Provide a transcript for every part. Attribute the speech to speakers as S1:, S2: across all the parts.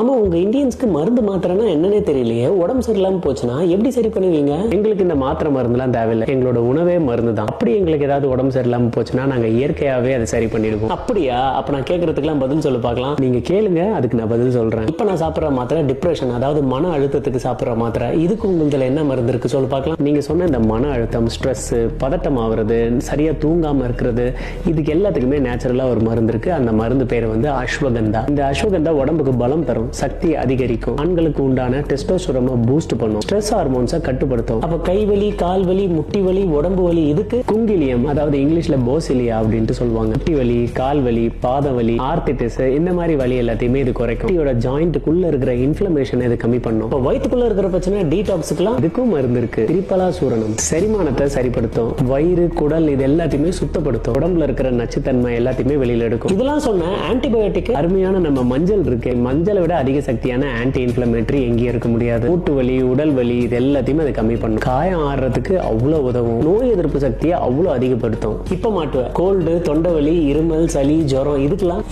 S1: ஆமா, உங்க இந்தியன்ஸ்க்கு மருந்து மாத்திரைனா என்னன்னே தெரியலையே. உடம்பு சரியில்லாம போச்சுன்னா எப்படி சரி பண்ணுவீங்க? எங்களுக்கு இந்த மாத்திரை மருந்துலாம் தேவையில்லை, எங்களோட உணவே மருந்து தான். அப்படி எங்களுக்கு ஏதாவது உடம்பு சரியில்லாம போச்சுன்னா நாங்க இயற்கையாவே அதை சரி பண்ணிடுவோம். அப்படியா? அப்ப நான் கேட்கறதுக்கெல்லாம் பதில் சொல்ல பார்க்கலாம். நீங்க கேளுங்க, அதுக்கு நான் பதில் சொல்றேன். இப்ப நான் சாப்பிடுற மாத்திரை டிப்ரெஷன், அதாவது மன அழுத்தத்துக்கு சாப்பிடுற மாத்திரை. இதுக்கு உங்களுக்கு என்ன மருந்து இருக்கு சொல்ல பார்க்கலாம். நீங்க சொன்ன இந்த மன அழுத்தம், ஸ்ட்ரெஸ், பதட்டம் ஆகுறது, சரியா தூங்காம இருக்கிறது, இதுக்கு எல்லாத்துக்குமே நேச்சுரலா ஒரு மருந்து இருக்கு. அந்த மருந்து பேர் அஸ்வகந்தா. இந்த அஸ்வகந்தா உடம்புக்கு பலம் தரும், சக்தி அதிகரிக்கும், ஆண்களுக்கு உண்டான டெஸ்டோஸ்டெரோனை பூஸ்ட் பண்ணும், ஸ்ட்ரெஸ் ஹார்மோன்ஸை கட்டுப்படுத்தும். அப்ப கை வலி, கால் வலி, முட்டி வலி, உடம்பு வலி, இதுக்கு குங்கிலியம், அதாவது இங்கிலீஷ்ல போசிலியா அப்படின்ட்டு சொல்லுவாங்க. முட்டி வலி, கால் வலி, பாத வலி, ஆர்த்திட்டிஸ், இந்த மாதிரி வலி எல்லாத்தையுமே இது குறைக்கும். இதோட ஜாயிண்ட்டுக்குள்ள இருக்கிற இன்ஃப்ளமேஷன் இது கம்மி பண்ணும். வயிற்றுக்குள்ள இருக்கிற பிரச்சனை டீடாக்ஸுக்குலாம் இதுக்கும் மருந்து இருக்கு. திரிபலா சூரணம் செரிமானத்தை சரிப்படுத்தும், வயிறு, குடல் இது எல்லாத்தையுமே சுத்தப்படுத்தும், உடம்புல இருக்கிற நச்சுத்தன்மை எல்லாத்தையுமே வெளியில எடுக்கும். இதெல்லாம் சொன்ன ஆன்டிபயோட்டிக் அருமையான நம்ம மஞ்சள் இருக்கு. மஞ்சளை விட அதிக சக்தியான ஆன்டி இன்ஃப்ளமேட்டரி எங்கேயும் இருக்க முடியாது. மூட்டு வலி, உடல் வலி இது எல்லாத்தையுமே அது கம்மி பண்ணும். காயம் ஆடுறதுக்கு அவ்வளவு உதவும், நோய் எதிர்ப்பு சக்தியை அவ்வளவு அதிகப்படுத்தும். இப்ப மாட்டுவேன், கோல்டு, தொண்டை வலி, இருமல், சளி, ஜுரம்,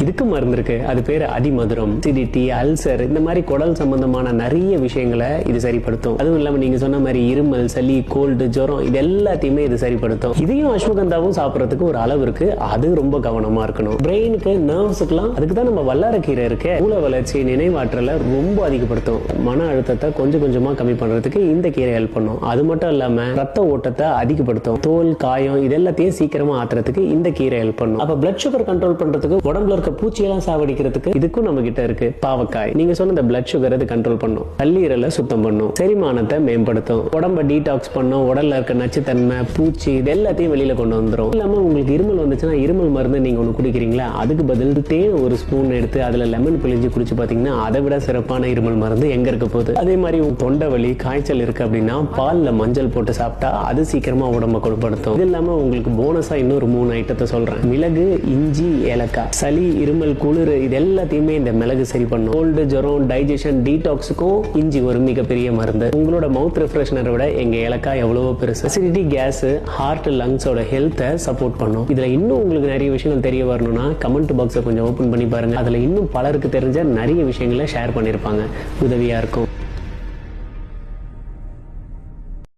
S1: இதுக்கு மருந்து இருக்கு. அது பேரு அதிமதுரம். அசிடிட்டி, அல்சர், இந்த மாதிரி குடல் சம்பந்தமான நிறைய விஷயங்களை இது சரிப்படுத்தும். அதுவும் இல்லாம நீங்க சொன்ன மாதிரி இருமல், சளி, கோல்டு, ஜுரம் இது எல்லாத்தையுமே இது சரிப்படுத்தும். இதையும் அஸ்வகந்தாவும் சாப்பிடறதுக்கு ஒரு அளவு இருக்கு, அது ரொம்ப கவனமா இருக்கணும். பிரெயினுக்கு, நர்வ்ஸுக்குலாம் அதுக்கு தான் நம்ம வல்லாரக்கீரை இருக்கு. மூளை வளர்ச்சி, நினைவாற்றல ரொம்ப அதிகப்படுத்தும். மன அழுத்தத்தை கொஞ்சம் கொஞ்சமா கம்மி பண்றதுக்கு இந்த கீரை ஹெல்ப் பண்ணும். அது மட்டும் இல்லாம ரத்த ஓட்டத்தை அதிகப்படுத்தும், தோல் காயம் இது எல்லாத்தையும் சீக்கிரமா ஆத்துறதுக்கு இந்த கீரை ஹெல்ப் பண்ணும். அப்ப பிளட் சுகர் கண்ட்ரோல் பண்றதுக்கு, உடம்புல இருக்க பூச்சியெல்லாம் சாவடிக்கிறதுக்கு இதுக்கும் நம்ம கிட்ட இருக்கு. பாவக்காய், நீங்க சொன்ன இந்த பிளட் சுகர் இது கண்ட்ரோல் பண்ணும், கல்லீரலை சுத்தம் பண்ணும், செரிமானத்தை மேம்படுத்தும், உடம்ப டீடாக்ஸ் பண்ணும், உடல்ல இருக்க நச்சுத்தன்மை, பூச்சி இது எல்லாத்தையும் வெளியில கொண்டு வந்துடும். இல்லாம உங்களுக்கு இருமல் வந்துச்சுன்னா இருமல் மருந்து நீங்க ஒண்ணு குடிக்கிறீங்களா, அதுக்கு பதில் தேன் ஒரு ஸ்பூன் எடுத்து அதுல லெமன் பிழிஞ்சு குடிச்சு பாத்தீங்கன்னா அதை விட சிறப்பான இருமல் மருந்து எங்க இருக்க போகுது. அதே மாதிரி தொண்டை வலி, காய்ச்சல் இருக்கு அப்படின்னா பால்ல மஞ்சள் போட்டு சாப்பிட்டா அது சீக்கிரமா உடம்ப குணப்படுத்தும். இது இல்லாம உங்களுக்கு போனஸா இன்னொரு 3 ஐட்டத்தை சொல்றேன். மிளகு, இஞ்சி, ஏலக்காய். சளி, இருமல், குளிர் இது எல்லாத்தையுமே இந்த மிளகு சரி பண்ணும். கோல்டு, ஜுரம், டைஜஷன், டீடாக்ஸுக்கும் இஞ்சி ஒரு மிகப்பெரிய மருந்து. உங்களோட மவுத் ரெஃப்ரெஷனரை விட எங்க ஏலக்காய் எவ்வளவோ பெருசு. அசிடிட்டி, கேஸ், ஹார்ட், லங்ஸோட ஹெல்த்தை சப்போர்ட் பண்ணும். இதுல இன்னும் உங்களுக்கு நிறைய விஷயங்கள் தெரிய வரணும்னா கமெண்ட் பாக்ஸை கொஞ்சம் ஓபன் பண்ணி பாருங்க. அதுல இன்னும் பலருக்கு தெரிஞ்ச நிறைய விஷயங்களை ஷேர் பண்ணிருப்பாங்க, உதவியா இருக்கும்.